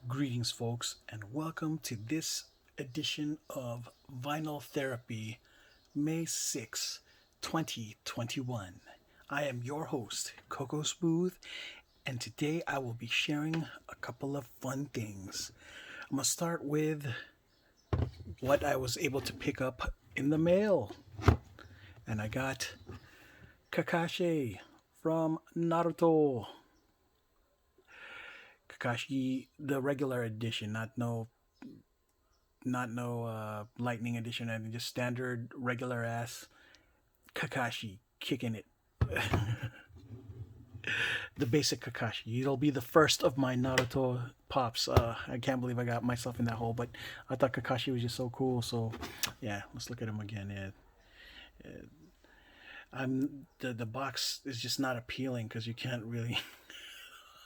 Greetings, folks, and welcome to this edition of Vinyl Therapy, May 6th, 2021. I am your host, Coco Smooth, and today I will be sharing a couple of fun things. I'm going to start with what I was able to pick up in the mail. And I got Kakashi from Naruto. Kakashi, the regular edition, not no lightning edition, and just standard regular ass Kakashi kicking it. The basic Kakashi. It'll be the first of my Naruto pops. I can't believe I got myself in that hole, but I thought Kakashi was just so cool. So, yeah, let's look at him again. Yeah, the box is just not appealing because you can't really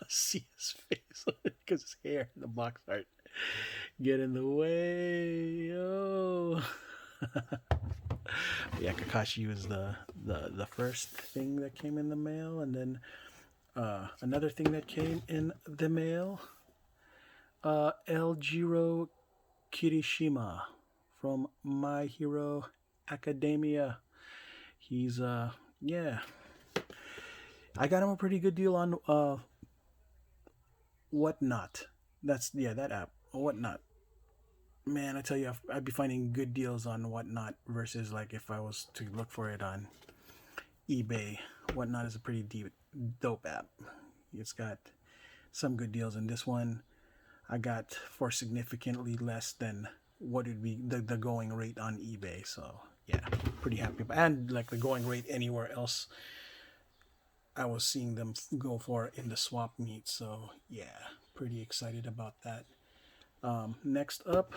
see his face because his hair and the box art get in the way. Oh. Yeah, Kakashi was the first thing that came in the mail, and then another thing that came in the mail, El Jiro Kirishima from My Hero Academia. He's yeah, I got him a pretty good deal on Whatnot. That's yeah, that app. Whatnot. Man, I tell you, I'd be finding good deals on Whatnot versus like if I was to look for it on eBay. Whatnot is a pretty dope app. It's got some good deals, and this one I got for significantly less than what would be the going rate on eBay. So yeah, pretty happy. And like the going rate anywhere else, I was seeing them go for in the swap meet. So yeah, pretty excited about that. Next up,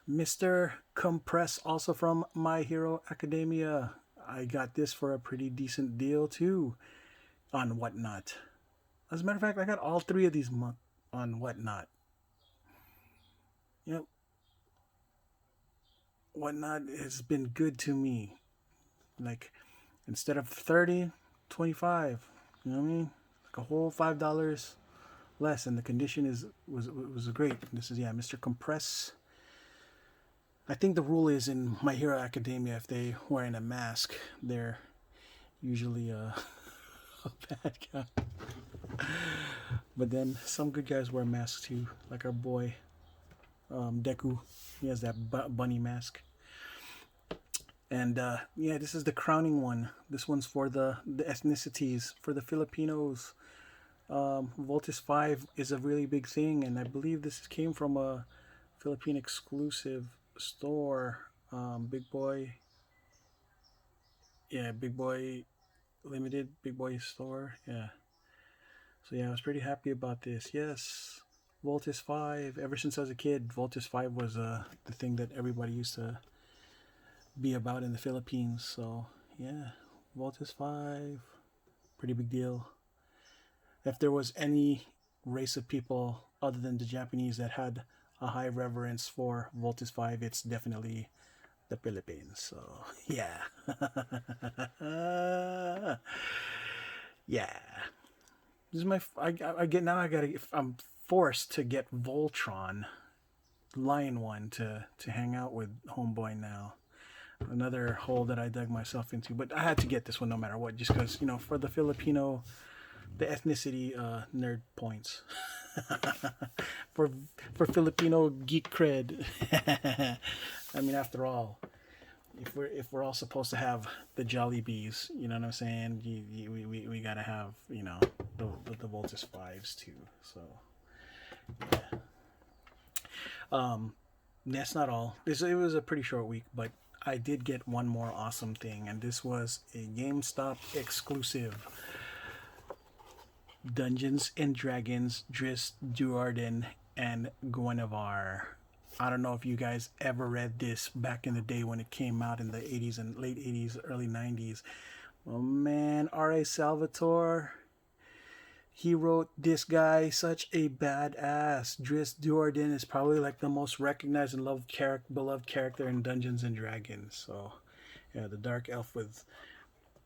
Mr. Compress, also from My Hero Academia. I got this for a pretty decent deal too on Whatnot. As a matter of fact, I got all three of these on Whatnot. Yep, Whatnot has been good to me. Like, instead of 30, 25. You know what I mean? Like a whole $5 less, and the condition was great. This is yeah, Mr. Compress. I think the rule is in My Hero Academia, if they wearing a mask, they're usually a bad guy. But then some good guys wear masks too, like our boy Deku. He has that bunny mask. And yeah, this is the crowning one. This one's for the ethnicities, for the Filipinos. Voltus 5 is a really big thing, and I believe this came from a Philippine exclusive store. Big Boy, yeah, Big Boy Limited, Big Boy store, yeah. So yeah, I was pretty happy about this. Yes, Voltus 5. Ever since I was a kid, Voltus 5 was the thing that everybody used to be about in the Philippines. So yeah, Voltus 5, pretty big deal. If there was any race of people other than the Japanese that had a high reverence for Voltus 5, it's definitely the Philippines. So yeah, yeah. This is my I get now. I gotta. I'm forced to get Voltron Lion One to hang out with Homeboy now. Another hole that I dug myself into, but I had to get this one no matter what, just because for the Filipino, the ethnicity nerd points. for for Filipino geek cred. I mean, after all, if we're all supposed to have the Jollibees, you know what I'm saying? We gotta have the Voltus Fives too. So yeah. That's not all. It was a pretty short week, but I did get one more awesome thing, and this was a GameStop exclusive. Dungeons and Dragons, Driss Duarden, and Guinevere. I don't know if you guys ever read this back in the day when it came out in the 80s and late 80s, early 90s. Oh man, R.A. Salvatore, he wrote this guy such a badass. Driss Duarden is probably like the most recognized and beloved character in Dungeons and Dragons. So, yeah, the dark elf with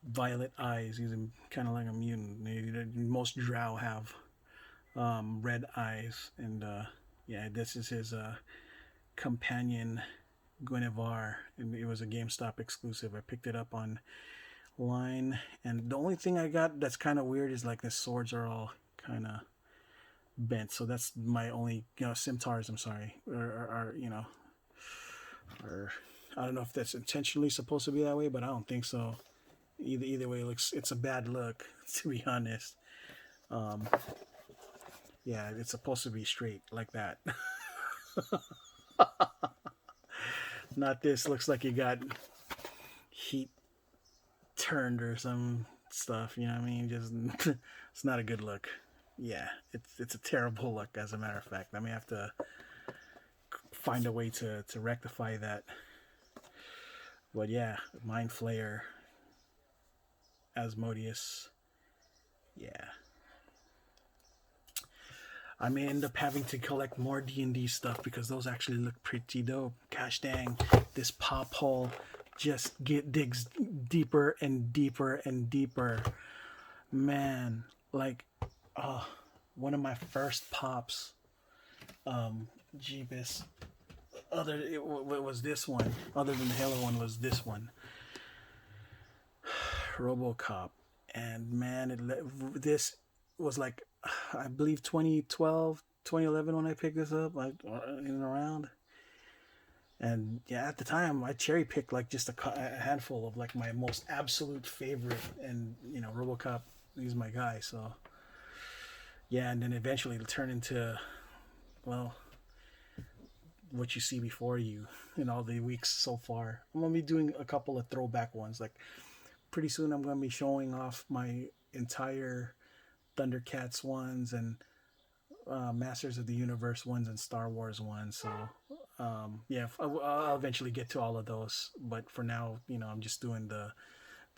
violet eyes. He's kind of like a mutant. Most drow have red eyes, and yeah, this is his companion Guinevere, and it was a GameStop exclusive. I picked it up online, and the only thing I got that's kind of weird is like the swords are all kind of bent. So that's my only, scimitars. I'm sorry, are or I don't know if that's intentionally supposed to be that way, but I don't think so. Either way, it's a bad look to be honest. Um, yeah, it's supposed to be straight like that. Not this. Looks like you got heat turned or some stuff. You know what I mean? Just it's not a good look. Yeah, it's a terrible look. As a matter of fact, I may have to find a way to rectify that. But yeah, Mind Flayer, Asmodeus. Yeah, I may end up having to collect more D&D stuff because those actually look pretty dope. Gosh dang, this pop hole just digs deeper and deeper and deeper. Man, like, oh, one of my first pops, Jeebus. It was this one. Other than the Halo one, was this one, RoboCop, and man, this was like, I believe 2012, 2011 when I picked this up, like in and around. And yeah, at the time, I cherry picked like just a handful of like my most absolute favorite, and RoboCop, he's my guy. So yeah, and then eventually it'll turn into, well, what you see before you in all the weeks so far. I'm gonna be doing a couple of throwback ones. Like pretty soon, I'm gonna be showing off my entire Thundercats ones and Masters of the Universe ones and Star Wars ones. So yeah, I'll eventually get to all of those. But for now, I'm just doing the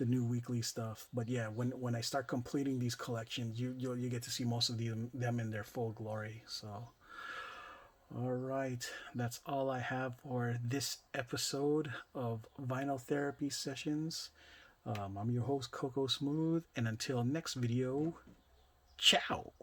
new weekly stuff. But yeah, when I start completing these collections, you get to see most of them in their full glory. So all right, that's all I have for this episode of Vinyl Therapy Sessions. I'm your host, Coco Smooth, and until next video, ciao!